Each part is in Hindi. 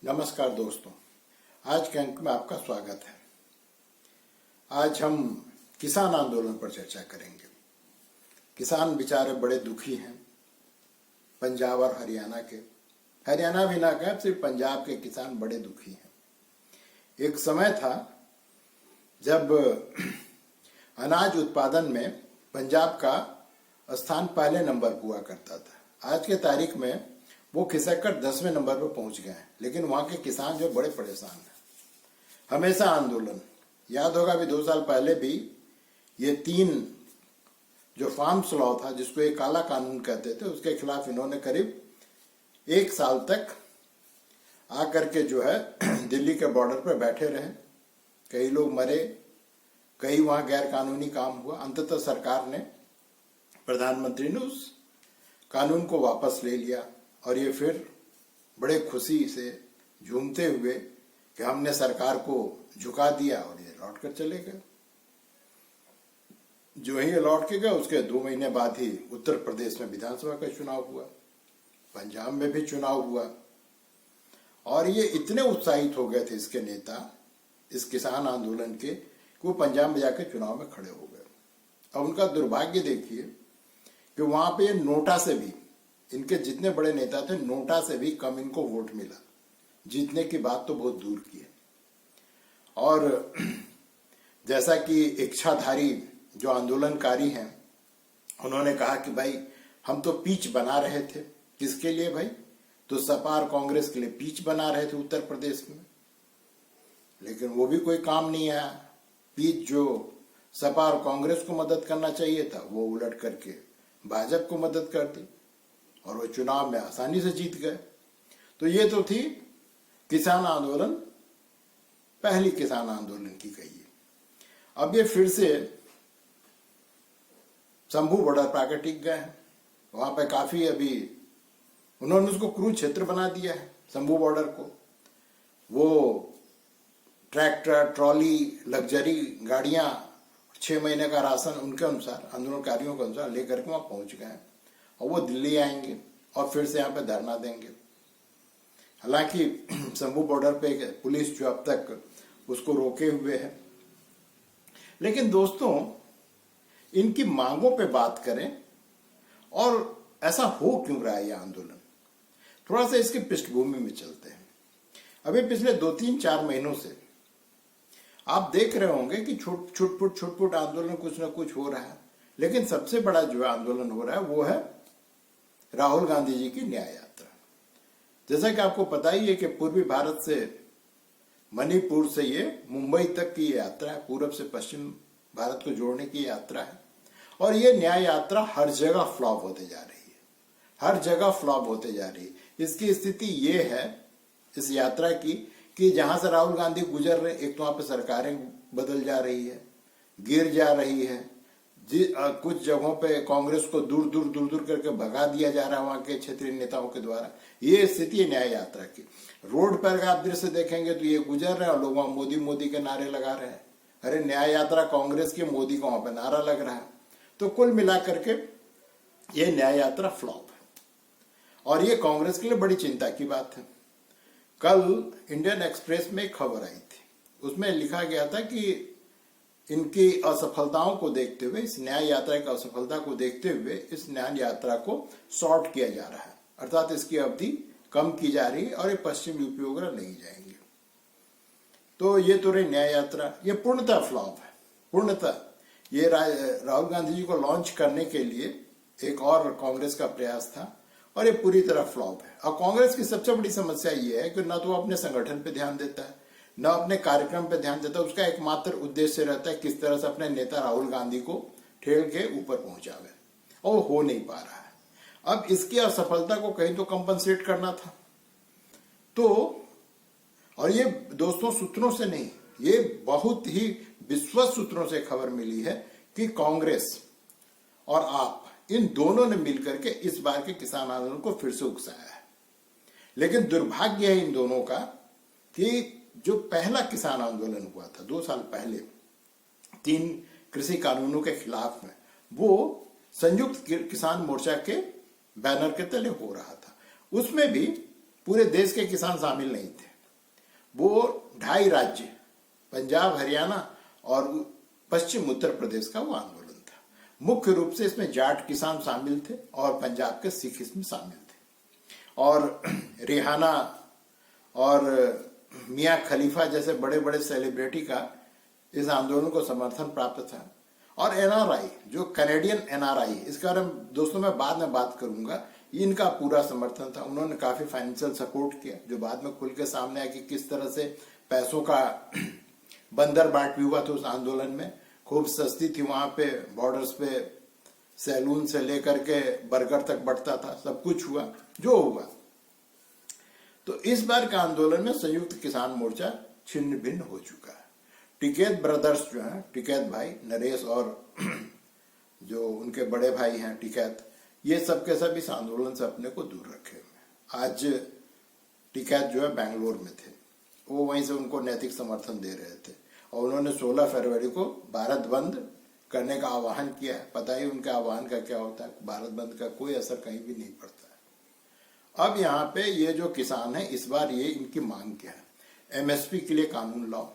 नमस्कार दोस्तों, आज के अंक में आपका स्वागत है। आज हम किसान आंदोलन पर चर्चा करेंगे। किसान बेचारे बड़े दुखी हैं। पंजाब और हरियाणा के, हरियाणा भी ना कहें, सिर्फ पंजाब के किसान बड़े दुखी हैं। एक समय था जब अनाज उत्पादन में पंजाब का स्थान पहले नंबर हुआ करता था। आज के तारीख में वो खिसक कर 10वें नंबर पर पहुंच गए हैं, लेकिन वहां के किसान जो बड़े परेशान हैं। हमेशा आंदोलन, याद होगा अभी 2 साल पहले भी ये 3 जो फार्म्स लॉ था, जिसको एक काला कानून कहते थे, उसके खिलाफ इन्होंने करीब 1 साल तक आकर के जो है दिल्ली के बॉर्डर पर बैठे रहे। कई लोग मरे, कई वहां गैर कानूनी काम हुआ। अंततः सरकार ने, प्रधानमंत्री ने उस कानून को वापस ले लिया और ये फिर बड़े खुशी से झूमते हुए कि हमने सरकार को झुका दिया, और ये लौट कर चले गए। जो ही ये लौट के गए, उसके 2 महीने बाद ही उत्तर प्रदेश में विधानसभा का चुनाव हुआ, पंजाब में भी चुनाव हुआ, और ये इतने उत्साहित हो गए थे इसके नेता इस किसान आंदोलन के कि वो पंजाब में जाकर चुनाव में खड़े हो गए। अब उनका दुर्भाग्य देखिए कि वहां पे नोटा से भी, इनके जितने बड़े नेता थे, नोटा से भी कम इनको वोट मिला। जीतने की बात तो बहुत दूर की है। और जैसा कि इच्छाधारी जो आंदोलनकारी हैं, उन्होंने कहा कि भाई हम तो पिच बना रहे थे। किसके लिए भाई? तो सपा और कांग्रेस के लिए पिच बना रहे थे उत्तर प्रदेश में, लेकिन वो भी कोई काम नहीं आया। पिच जो सपा और कांग्रेस को मदद करना चाहिए था, वो उलट करके भाजपा को मदद कर दी और वो चुनाव में आसानी से जीत गए। तो ये तो थी किसान आंदोलन, पहली किसान आंदोलन की कहिए। अब ये फिर से शंभू बॉर्डर पर आकर टिक गए हैं। वहां पे काफी अभी उन्होंने उसको क्रूज क्षेत्र बना दिया है, शंभू बॉर्डर को। वो ट्रैक्टर, ट्रॉली, लग्जरी गाड़ियां, 6 महीने का राशन उनके अनुसार, आंदोलनकारियों के अनुसार लेकर के वहां पहुंच गए हैं। और वो दिल्ली आएंगे और फिर से यहाँ पे धरना देंगे। हालांकि शंभू बॉर्डर पे पुलिस जो अब तक उसको रोके हुए है। लेकिन दोस्तों, इनकी मांगों पे बात करें और ऐसा हो क्यों रहा है ये आंदोलन, थोड़ा सा इसकी पृष्ठभूमि में चलते हैं। अभी पिछले 2-3-4 महीनों से आप देख रहे होंगे कि छुटपुट आंदोलन कुछ ना कुछ हो रहा है। लेकिन सबसे बड़ा जो आंदोलन हो रहा है वो है राहुल गांधी जी की न्याय यात्रा। जैसा कि आपको पता ही है कि पूर्वी भारत से, मणिपुर से ये मुंबई तक की यात्रा है, पूरब से पश्चिम भारत को जोड़ने की यात्रा है। और ये न्याय यात्रा हर जगह फ्लॉप होते जा रही है, हर जगह फ्लॉप होते जा रही है। इसकी स्थिति ये है इस यात्रा की कि जहां से राहुल गांधी गुजर रहे, एक तो वहां पे सरकारें बदल जा रही है, गिर जा रही है। कुछ जगहों पे कांग्रेस को दूर करके भगा दिया जा रहा है वहां के क्षेत्रीय नेताओं के द्वारा। ये स्थिति है न्याय यात्रा की। रोड पर आप दृश्य देखेंगे तो ये गुजर रहे हैं और लोग वहां मोदी मोदी के नारे लगा रहे हैं। अरे न्याय यात्रा कांग्रेस की, मोदी को वहां पे नारा लग रहा है। तो कुल मिलाकर के ये न्याय यात्रा फ्लॉप है, और ये कांग्रेस के लिए बड़ी चिंता की बात है। कल इंडियन एक्सप्रेस में एक खबर आई थी, उसमें लिखा गया था कि इनकी असफलताओं को देखते हुए, इस न्याय यात्रा की असफलता को देखते हुए, इस न्याय यात्रा को शॉर्ट किया जा रहा है, अर्थात इसकी अवधि कम की जा रही है और ये पश्चिम यूपी वगैरह नहीं जाएंगे। तो ये तो रही न्याय यात्रा, ये पूर्णतः फ्लॉप है। पूर्णतः ये राहुल गांधी जी को लॉन्च करने के लिए एक और कांग्रेस का प्रयास था, और ये पूरी तरह फ्लॉप है। और कांग्रेस की सबसे बड़ी समस्या ये है कि न तो वो अपने संगठन पे ध्यान देता है, न अपने कार्यक्रम पे ध्यान देता है। उसका एकमात्र उद्देश्य रहता है किस तरह से अपने नेता राहुल गांधी को ठेल के ऊपर पहुंचावे, और वो हो नहीं पा रहा है। अब इसकी असफलता को कहीं तो कंपनसेट करना था। तो और ये दोस्तों सूत्रों से नहीं, ये बहुत ही विश्वस्त सूत्रों से खबर मिली है कि कांग्रेस और आप, इन दोनों ने मिलकर के इस बार के किसान आंदोलन को फिर से उकसाया है। लेकिन दुर्भाग्य है इन दोनों का कि जो पहला किसान आंदोलन हुआ था 2 साल पहले 3 कृषि कानूनों के खिलाफ में, वो संयुक्त किसान मोर्चा के बैनर के तले हो रहा था। उसमें भी पूरे देश के किसान शामिल नहीं थे, वो 2.5 राज्य, पंजाब, हरियाणा और पश्चिम उत्तर प्रदेश का वो आंदोलन था। मुख्य रूप से इसमें जाट किसान शामिल थे और पंजाब के सिख इसमें शामिल थे। और रिहाना और मियाँ खलीफा जैसे बड़े बड़े सेलिब्रिटी का इस आंदोलन को समर्थन प्राप्त था। और एनआरआई, जो कैनेडियन एनआरआई, इसके बारे में दोस्तों मैं बाद में बात करूंगा, इनका पूरा समर्थन था। उन्होंने काफी फाइनेंशियल सपोर्ट किया, जो बाद में खुल के सामने आया कि किस तरह से पैसों का बंदर बाट भी हुआ था उस आंदोलन में। खूब सस्ती थी वहां पे, बॉर्डर्स पे सैलून से लेकर के बर्गर तक बढ़ता था, सब कुछ हुआ जो हुआ। तो इस बार के आंदोलन में संयुक्त किसान मोर्चा छिन्न भिन्न हो चुका है। टिकैत ब्रदर्स जो हैं, टिकैत भाई नरेश और जो उनके बड़े भाई हैं टिकैत, ये सब के सब इस आंदोलन से अपने को दूर रखे हुए हैं। आज टिकैत जो है बैंगलोर में थे, वो वहीं से उनको नैतिक समर्थन दे रहे थे और उन्होंने 16 फरवरी को भारत बंद करने का आह्वान किया है। पता ही उनके आह्वान का क्या होता है, भारत बंद का कोई असर कहीं भी नहीं पड़ता है। अब यहाँ पे ये जो किसान है, इस बार ये इनकी मांग क्या है? एमएसपी के लिए कानून लाओ,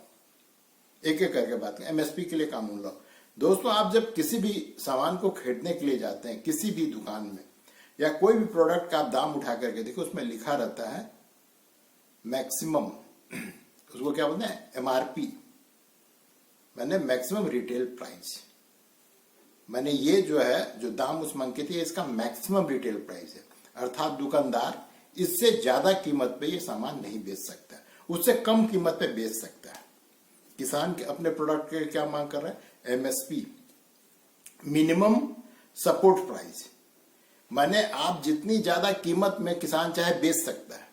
एक एक करके बात करें। एमएसपी के लिए कानून लाओ। दोस्तों, आप जब किसी भी सामान को खरीदने के लिए जाते हैं किसी भी दुकान में, या कोई भी प्रोडक्ट का आप दाम उठा करके देखो, उसमें लिखा रहता है मैक्सिमम, उसको क्या बोलते हैं, एमआरपी, मैंने मैक्सिमम रिटेल प्राइस, मैंने ये जो है जो दाम उस मंग की थी, इसका मैक्सिमम रिटेल प्राइस है। अर्थात दुकानदार इससे ज्यादा कीमत पे ये सामान नहीं बेच सकता, उससे कम कीमत पे बेच सकता है। किसान के अपने प्रोडक्ट के क्या मांग कर रहे हैं? एमएसपी, मिनिमम सपोर्ट प्राइस, माने आप जितनी ज्यादा कीमत में किसान चाहे बेच सकता है,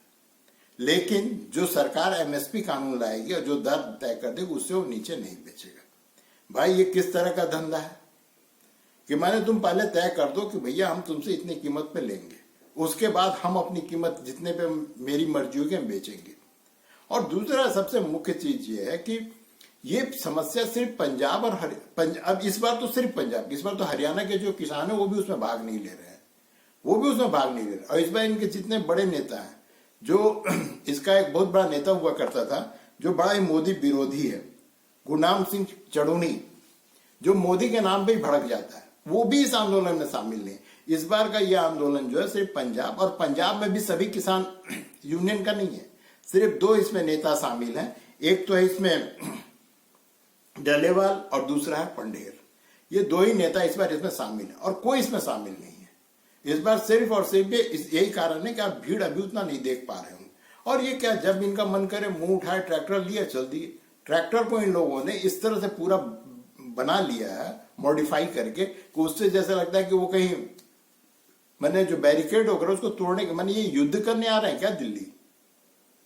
लेकिन जो सरकार एमएसपी कानून लाएगी और जो दर तय कर देगी उससे वो नीचे नहीं बेचेगा। भाई ये किस तरह का धंधा है कि माने तुम पहले तय कर दो कि भैया हम तुमसे इतनी कीमत पे लेंगे, उसके बाद हम अपनी कीमत जितने पे मेरी मर्जी होगी हम बेचेंगे। और दूसरा सबसे मुख्य चीज ये है कि ये समस्या सिर्फ पंजाब और अब इस बार तो सिर्फ पंजाब, इस बार तो हरियाणा के जो किसान है वो भी उसमें भाग नहीं ले रहे हैं, वो भी उसमें भाग नहीं ले रहे। और इस बार इनके जितने बड़े नेता हैं, जो इसका एक बहुत बड़ा नेता हुआ करता था जो बड़ा ही मोदी विरोधी है, गुरनाम सिंह चढ़ूनी, जो मोदी के नाम पे ही भड़क जाता है, वो भी इस आंदोलन में शामिल नहीं। इस बार का ये आंदोलन जो है सिर्फ पंजाब, और पंजाब में भी सभी किसान यूनियन का नहीं है, सिर्फ 2 इसमें नेता शामिल हैं। एक तो है इसमें डलेवाल और दूसरा है पंडेर। ये 2 ही नेता इस बार इसमें शामिल है और कोई इसमें शामिल नहीं है। इस बार सिर्फ और सिर्फ यही कारण है कि आप भीड़ अभी उतना नहीं देख पा रहे होंगे। और ये क्या, जब इनका मन करे मुंह उठाए ट्रैक्टर लिया चल दिए। ट्रैक्टर को इन लोगों ने इस तरह से पूरा बना लिया है मॉडिफाई करके कि उससे जैसा लगता है कि वो कहीं मैंने जो बैरिकेड होकर उसको तोड़ने के, मैंने ये युद्ध करने आ रहे हैं क्या दिल्ली?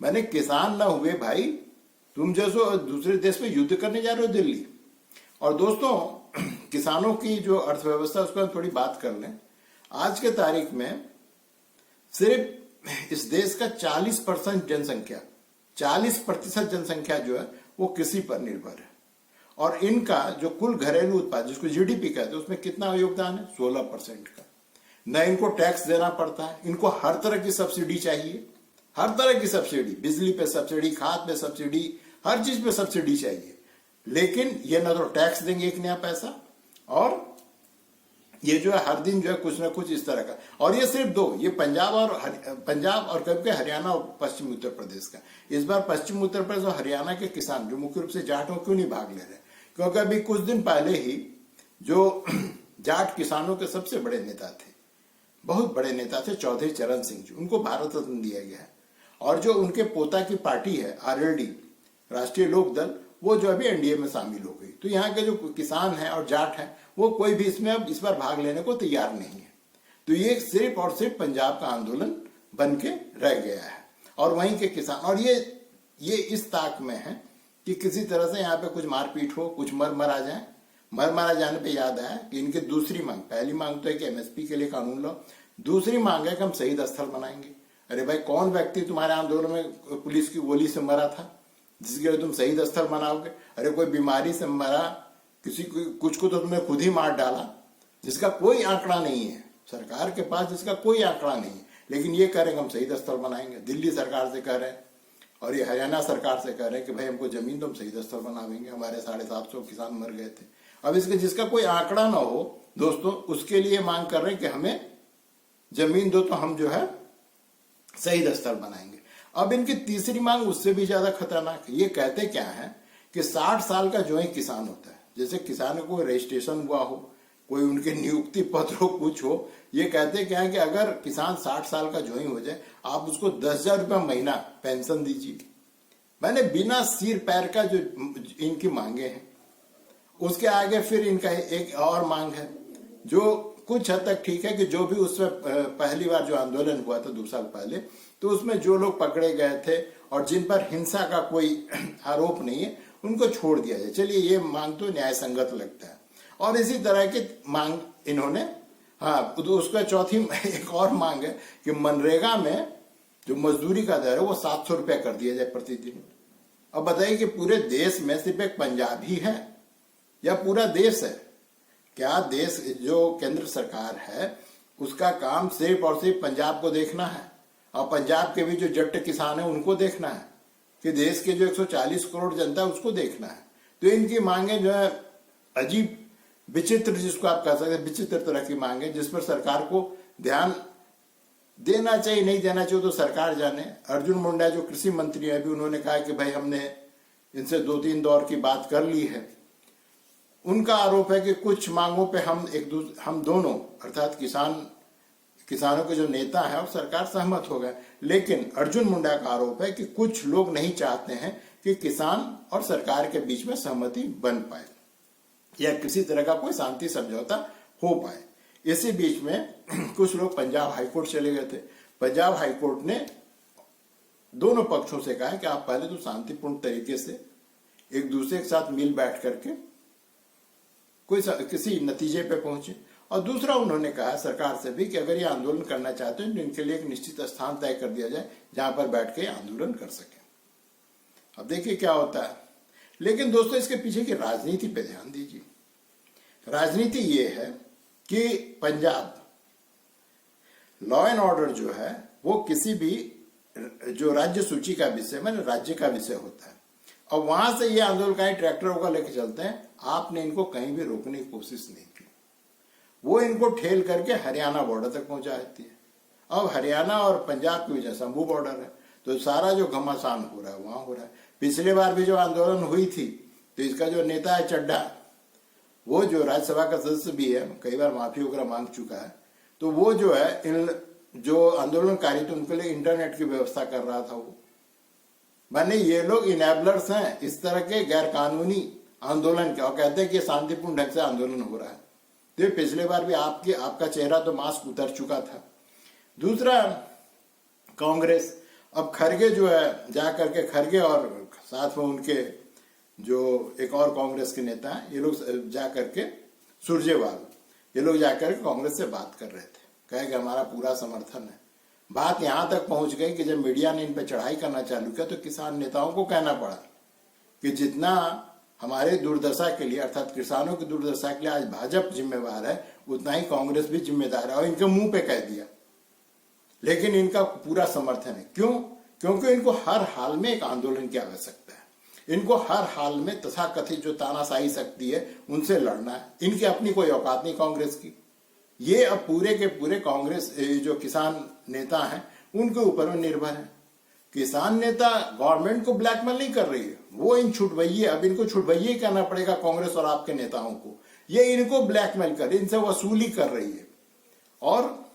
मैंने किसान ना हुए भाई, तुम जैसो दूसरे देश में युद्ध करने जा रहे हो दिल्ली। और दोस्तों, किसानों की जो अर्थव्यवस्था उसको हम थोड़ी बात कर लें। आज के तारीख में सिर्फ इस देश का 40% जनसंख्या, 40% जनसंख्या जो है वो कृषि पर निर्भर है। और इनका जो कुल घरेलू उत्पाद जिसको जीडीपी कहते हैं उसमें कितना योगदान है? 16% का। न इनको टैक्स देना पड़ता है, इनको हर तरह की सब्सिडी चाहिए, हर तरह की सब्सिडी, बिजली पे सब्सिडी, खाद पे सब्सिडी, हर चीज पे सब्सिडी चाहिए। लेकिन ये न तो टैक्स देंगे एक नया पैसा, और ये जो है हर दिन जो है कुछ ना कुछ इस तरह का। और ये सिर्फ 2, ये पंजाब और कभी हरियाणा और पश्चिम उत्तर प्रदेश का। इस बार पश्चिम उत्तर प्रदेश और हरियाणा के किसान जो मुख्य रूप से जाट हो क्यों नहीं भाग ले रहे? क्योंकि अभी कुछ दिन पहले ही जो जाट किसानों के सबसे बड़े नेता थे, बहुत बड़े नेता थे, चौधरी चरण सिंह जी, उनको भारत रत्न दिया गया है। और जो उनके पोता की पार्टी है आरएलडी, राष्ट्रीय लोक दल, वो जो अभी एनडीए में शामिल हो गई। तो यहाँ के जो किसान हैं और जाट हैं वो कोई भी इसमें अब इस बार भाग लेने को तैयार नहीं है। तो ये सिर्फ और सिर्फ पंजाब का आंदोलन बन के रह गया है। और वहीं के किसान, और ये इस ताक में है कि किसी तरह से यहाँ पे कुछ मारपीट हो, कुछ मर जाए। मर जाने पे याद आया कि इनकी दूसरी मांग, पहली मांग तो है कि एमएसपी के लिए कानून लाओ, दूसरी मांग है कि हम शहीद स्थल बनाएंगे। अरे भाई, कौन व्यक्ति तुम्हारे आंदोलन में पुलिस की गोली से मरा था जिसके लिए तुम शहीद स्थल बनाओगे? अरे कोई बीमारी से मरा, किसी को कुछ को तो तुमने खुद ही मार डाला, जिसका कोई आंकड़ा नहीं है सरकार के पास, जिसका कोई आंकड़ा नहीं है। लेकिन ये कह रहे हैं हम शहीद स्थल बनाएंगे, दिल्ली सरकार से कह रहे हैं। और ये हरियाणा सरकार से कह रहे हैं कि भाई हमको जमीन तो हम शहीद स्थल बनावेंगे, हमारे 750 किसान मर गए थे। अब इसके जिसका कोई आंकड़ा ना हो दोस्तों, उसके लिए मांग कर रहे हैं कि हमें जमीन दो तो हम जो है शहीद स्थल बनाएंगे। अब इनकी तीसरी मांग उससे भी ज्यादा खतरनाक है। ये कहते क्या है कि 60 साल का जो है किसान होता है, जैसे किसान को कोई रजिस्ट्रेशन हुआ हो, कोई उनके नियुक्ति पत्र हो, कुछ हो, ये कहते क्या है कि अगर किसान 60 साल का ज्वाइन हो जाए, आप उसको 10,000 रुपया महीना पेंशन दीजिए। मैंने बिना सिर पैर का जो इनकी मांगे हैं। उसके आगे फिर इनका एक और मांग है जो कुछ हद तक ठीक है कि जो भी उसमें पहली बार जो आंदोलन हुआ था 2 साल पहले, तो उसमें जो लोग पकड़े गए थे और जिन पर हिंसा का कोई आरोप नहीं है, उनको छोड़ दिया जाए। चलिए, ये मांग तो न्याय संगत लगता है। और इसी तरह की मांग इन्होंने, हाँ, तो उसका चौथी एक और मांग है कि मनरेगा में जो मजदूरी का दर है वो 700 रुपया कर दिया जाए प्रतिदिन। अब बताइए कि पूरे देश में सिर्फ एक पंजाब ही है या पूरा देश है? क्या देश जो केंद्र सरकार है उसका काम सिर्फ और सिर्फ पंजाब को देखना है और पंजाब के भी जो जट्ट किसान है उनको देखना है कि देश के जो 140 करोड़ जनता है उसको देखना है? तो इनकी मांगे जो है अजीब विचित्र, जिसको आप कह सकते हैं विचित्र तरह की मांगे, जिस पर सरकार को ध्यान देना चाहिए, नहीं देना चाहिए तो सरकार जाने। अर्जुन मुंडा जो कृषि मंत्री है, अभी उन्होंने कहा कि भाई हमने इनसे 2-3 दौर की बात कर ली है। उनका आरोप है कि कुछ मांगों पे हम दोनों अर्थात किसानों के जो नेता हैं और सरकार सहमत हो गए, लेकिन अर्जुन मुंडा का आरोप है कि कुछ लोग नहीं चाहते हैं कि किसान और सरकार के बीच में सहमति बन पाए या किसी तरह का कोई शांति समझौता हो पाए। इसी बीच में कुछ लोग पंजाब हाईकोर्ट चले गए थे। पंजाब हाईकोर्ट ने दोनों पक्षों से कहा कि आप पहले तो शांतिपूर्ण तरीके से एक दूसरे के साथ मिल बैठ करके किसी नतीजे पे पहुंचे, और दूसरा उन्होंने कहा सरकार से भी कि अगर ये आंदोलन करना चाहते हैं तो इनके लिए एक निश्चित स्थान तय कर दिया जाए जहां पर बैठ के आंदोलन कर सके। अब देखिए क्या होता है। लेकिन दोस्तों, इसके पीछे की राजनीति पे ध्यान दीजिए। राजनीति ये है कि पंजाब लॉ एंड ऑर्डर जो है वो किसी भी जो राज्य सूची का विषय में राज्य का विषय होता है, और वहां से ये आंदोलनकारी ट्रैक्टरों का लेकर चलते हैं। आपने इनको कहीं भी रोकने की कोशिश नहीं की, वो इनको ठेल करके हरियाणा बॉर्डर तक पहुंचा देती है। अब हरियाणा और पंजाब की वजह शंभू बॉर्डर है, तो सारा जो घमासान हो रहा है वहां हो रहा है। पिछले बार भी जो आंदोलन हुई थी तो इसका जो नेता है चड्डा, वो जो राज्यसभा का सदस्य भी है, कई बार माफी वगैरह मांग चुका है, तो वो जो है इन जो आंदोलनकारी थे उनके लिए इंटरनेट की व्यवस्था कर रहा था। वो माने ये लोग इनेबलर्स हैं इस तरह के गैर कानूनी आंदोलन के, और कहते हैं कि शांतिपूर्ण ढंग से आंदोलन हो रहा है। तो पिछले बार भी आपका चेहरा तो मास्क उतर चुका था। दूसरा, कांग्रेस, अब खरगे जो है जा करके, खरगे और साथ में उनके जो एक और कांग्रेस के नेता हैं, ये लोग जा करके सुरजेवाल, ये लोग जाकर कांग्रेस से बात कर रहे थे, कहे कि हमारा पूरा समर्थन है। बात यहां तक पहुंच गई कि जब मीडिया ने इन पर चढ़ाई करना चालू किया तो किसान नेताओं को कहना पड़ा कि जितना हमारे दुर्दशा के लिए अर्थात किसानों की दुर्दशा के लिए आज भाजपा जिम्मेवार है, उतना ही कांग्रेस भी जिम्मेदार है, और इनके मुंह पे कह दिया। लेकिन इनका पूरा समर्थन है। क्यों? क्योंकि इनको हर हाल में एक आंदोलन की आवश्यकता है। इनको हर हाल में तथाकथित जो तानाशाही शक्ति है उनसे लड़ना है। इनकी अपनी कोई औकात नहीं कांग्रेस की। ये अब पूरे के पूरे कांग्रेस जो किसान नेता हैं उनके ऊपर में निर्भर है। किसान नेता गवर्नमेंट को ब्लैकमेल नहीं कर रही है, वो इन छुटभइये, अब इनको छुटभइये कहना पड़ेगा कांग्रेस और आपके नेताओं को। ये इनको ब्लैकमेल कर, इनसे वसूली कर रही है। और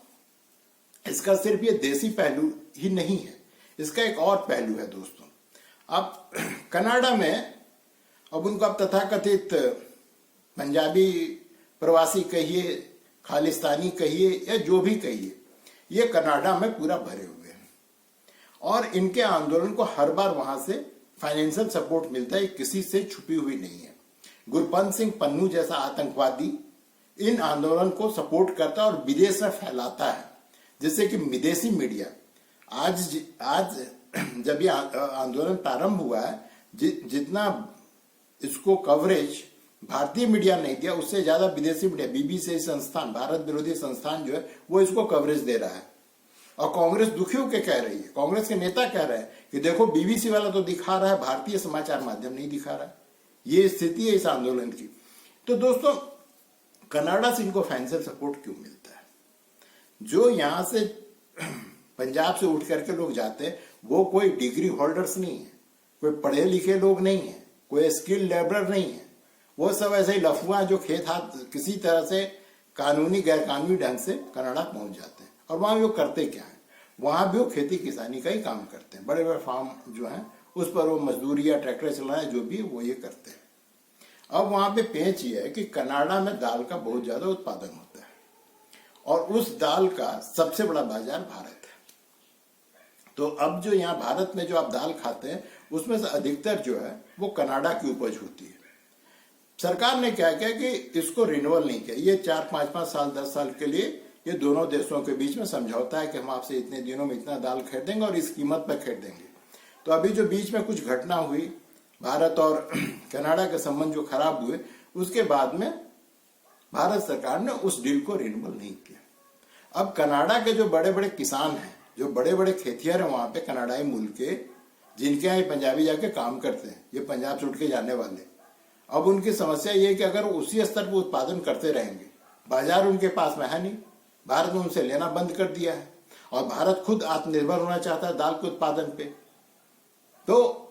इसका सिर्फ ये देसी पहलू ही नहीं है, इसका एक और पहलू है दोस्तों। अब कनाडा में अब उनको अब तथाकथित पंजाबी प्रवासी कहिए, खालिस्तानी कहिए या जो भी कहिए, ये कनाडा में पूरा भरे हुए हैं और इनके आंदोलन को हर बार वहां से फाइनेंशियल सपोर्ट मिलता है, किसी से छुपी हुई नहीं है। गुरपंत सिंह पन्नू जैसा आतंकवादी इन आंदोलन को सपोर्ट करता है और विदेश में फैलाता है, जिससे कि विदेशी मीडिया आज जब ये आंदोलन प्रारंभ हुआ है, जितना इसको कवरेज भारतीय मीडिया नहीं दिया, उससे ज्यादा विदेशी मीडिया, बीबीसी संस्थान, भारत विरोधी संस्थान जो है वो इसको कवरेज दे रहा है। और कांग्रेस दुखी होकर कह रही है, कांग्रेस के नेता कह रहे हैं कि देखो बीबीसी वाला तो दिखा रहा है, भारतीय समाचार माध्यम नहीं दिखा रहा है। ये स्थिति है इस आंदोलन की। तो दोस्तों, कनाडा से इनको फाइनेंशियल सपोर्ट क्यों मिलता है? जो यहां से पंजाब से उठ करके लोग जाते हैं वो कोई डिग्री होल्डर्स नहीं है, कोई पढ़े लिखे लोग नहीं है, कोई स्किल लेबरर नहीं है। वो सब ऐसे ही लफुआ जो खेत हाथ किसी तरह से कानूनी गैर कानूनी ढंग से कनाडा पहुंच जाते हैं। और वहां भी वो करते क्या है? वहां भी वो खेती किसानी का ही काम करते हैं। बड़े बड़े फार्म जो है उस पर वो मजदूरी या ट्रैक्टर चलाना जो भी वो ये करते हैं। अब वहां पे पेंच ये है कि कनाडा में दाल का बहुत ज्यादा उत्पादन होता है और उस दाल का सबसे बड़ा बाजार भारत है। तो अब जो यहाँ भारत में जो आप दाल खाते हैं उसमें से अधिकतर जो है वो कनाडा की उपज होती है। सरकार ने क्या किया कि इसको रिन्यूअल नहीं किया। ये 4-5 साल 10 साल के लिए ये दोनों देशों के बीच में समझौता है कि हम आपसे इतने दिनों में इतना दाल खरीदेंगे और इस कीमत पर खरीदेंगे। तो अभी जो बीच में कुछ घटना हुई, भारत और कनाडा के संबंध जो खराब हुए, उसके बाद में भारत सरकार ने उस डील को रिन्यूअल नहीं किया। अब कनाडा के जो बड़े बड़े किसान हैं, जो बड़े बड़े खेतिहर हैं वहां पे कनाडाई मूल के, जिनके यहाँ पंजाबी जाके काम करते हैं, ये पंजाब से उठ के जाने वाले, अब उनकी समस्या ये है कि अगर उसी स्तर पर उत्पादन करते रहेंगे, बाजार उनके पास में है नहीं, भारत ने उनसे लेना बंद कर दिया है और भारत खुद आत्मनिर्भर होना चाहता है दाल के उत्पादन पे। तो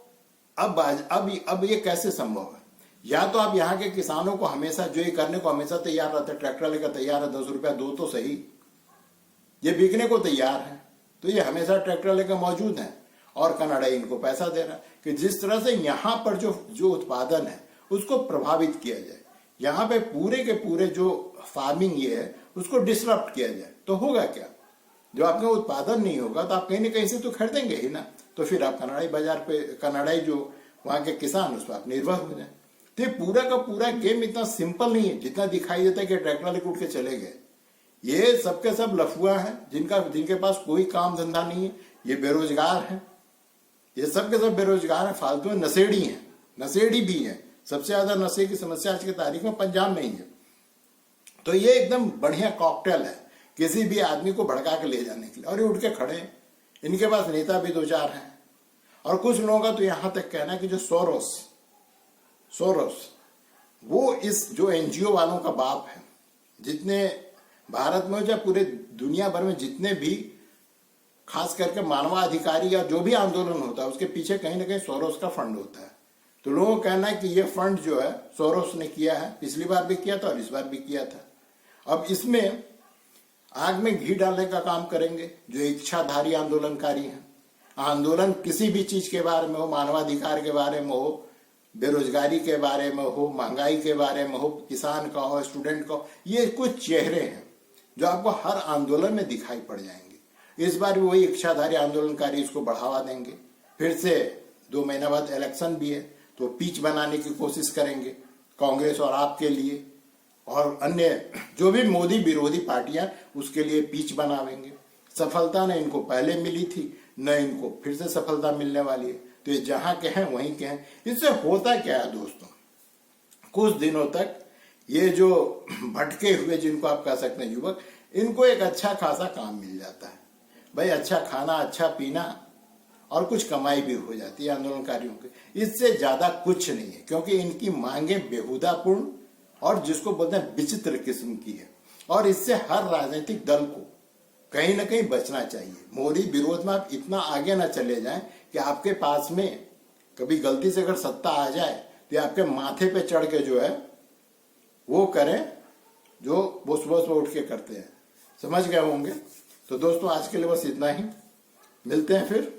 अब ये कैसे संभव है? या तो आप यहाँ के किसानों को हमेशा जो ये करने को हमेशा तैयार रहते, ट्रैक्टर लेकर तैयार है, 10 रुपया दो तो सही, ये बिकने को तैयार है, तो ये हमेशा ट्रैक्टर लेकर मौजूद है और कनाडा इनको पैसा दे रहा है कि जिस तरह से यहाँ पर जो उत्पादन है उसको प्रभावित किया जाए, यहाँ पे पूरे के पूरे जो फार्मिंग ये है उसको डिसरप्ट किया जाए, तो होगा क्या? जो आपका उत्पादन नहीं होगा तो आप कहीं ना कहीं से तो खरीदेंगे ही ना। तो फिर आप कनाडाई बाजार पे, कनाडाई जो वहां के किसान उस पर आप निर्भर हो जाए। तो पूरा का पूरा गेम इतना सिंपल नहीं है जितना दिखाई देता है कि ट्रैक्टर लेकर उठ के चले गए। ये सबके सब लफुआ हैं जिनके पास कोई काम धंधा नहीं है, ये बेरोजगार हैं, ये सबके सब बेरोजगार हैं, फालतू नशेड़ी हैं, नशेड़ी भी हैं। सबसे ज्यादा नशे की समस्या आज की तारीख में पंजाब में ही है। तो ये एकदम बढ़िया कॉकटेल है किसी भी आदमी को भड़का के ले जाने के लिए। और ये उठ के खड़े हैं, इनके पास नेता भी 2-4 हैं। और कुछ लोगों का तो यहां तक कहना है कि जो सोरोस वो इस जो एनजीओ वालों का बाप है। जितने भारत में या पूरे दुनिया भर में जितने भी खास करके मानवाधिकारी या जो भी आंदोलन होता है उसके पीछे कहीं ना कहीं सोरोस का फंड होता है। तो लोगों का कहना है कि ये फंड जो है सोरोस ने किया है, पिछली बार भी किया था और इस बार भी किया था। अब इसमें आग में घी डालने का काम करेंगे जो इच्छाधारी आंदोलनकारी हैं। आंदोलन किसी भी चीज के बारे में हो, मानवाधिकार के बारे में हो, बेरोजगारी के बारे में हो, महंगाई के बारे में हो, किसान का हो, स्टूडेंट का हो, ये कुछ चेहरे हैं जो आपको हर आंदोलन में दिखाई पड़ जाएंगे। इस बार भी वही इच्छाधारी आंदोलनकारी इसको बढ़ावा देंगे। फिर से 2 महीना बाद इलेक्शन भी है तो पिच बनाने की कोशिश करेंगे कांग्रेस और आप के लिए, और अन्य जो भी मोदी विरोधी पार्टियां उसके लिए पिच बनावेंगे। सफलता न इनको पहले मिली थी न इनको फिर से सफलता मिलने वाली है। तो ये जहां के हैं वहीं के हैं। इससे होता क्या है दोस्तों, कुछ दिनों तक ये जो भटके हुए जिनको आप कह सकते हैं युवक, इनको एक अच्छा खासा काम मिल जाता है। भाई अच्छा खाना, अच्छा पीना और कुछ कमाई भी हो जाती है आंदोलनकारियों की। इससे ज्यादा कुछ नहीं है, क्योंकि इनकी मांगे बेहुदापूर्ण और जिसको बोलते हैं विचित्र किस्म की है। और इससे हर राजनीतिक दल को कहीं ना कहीं बचना चाहिए। मोदी विरोध में आप इतना आगे ना चले जाएं कि आपके पास में कभी गलती से अगर सत्ता आ जाए तो आपके माथे पे चढ़ के जो है वो करें जो वो सुबह उठ के करते हैं। समझ गए होंगे। तो दोस्तों आज के लिए बस इतना ही। मिलते हैं फिर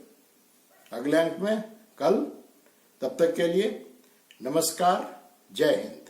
अगले अंक में कल। तब तक के लिए नमस्कार, जय हिंद।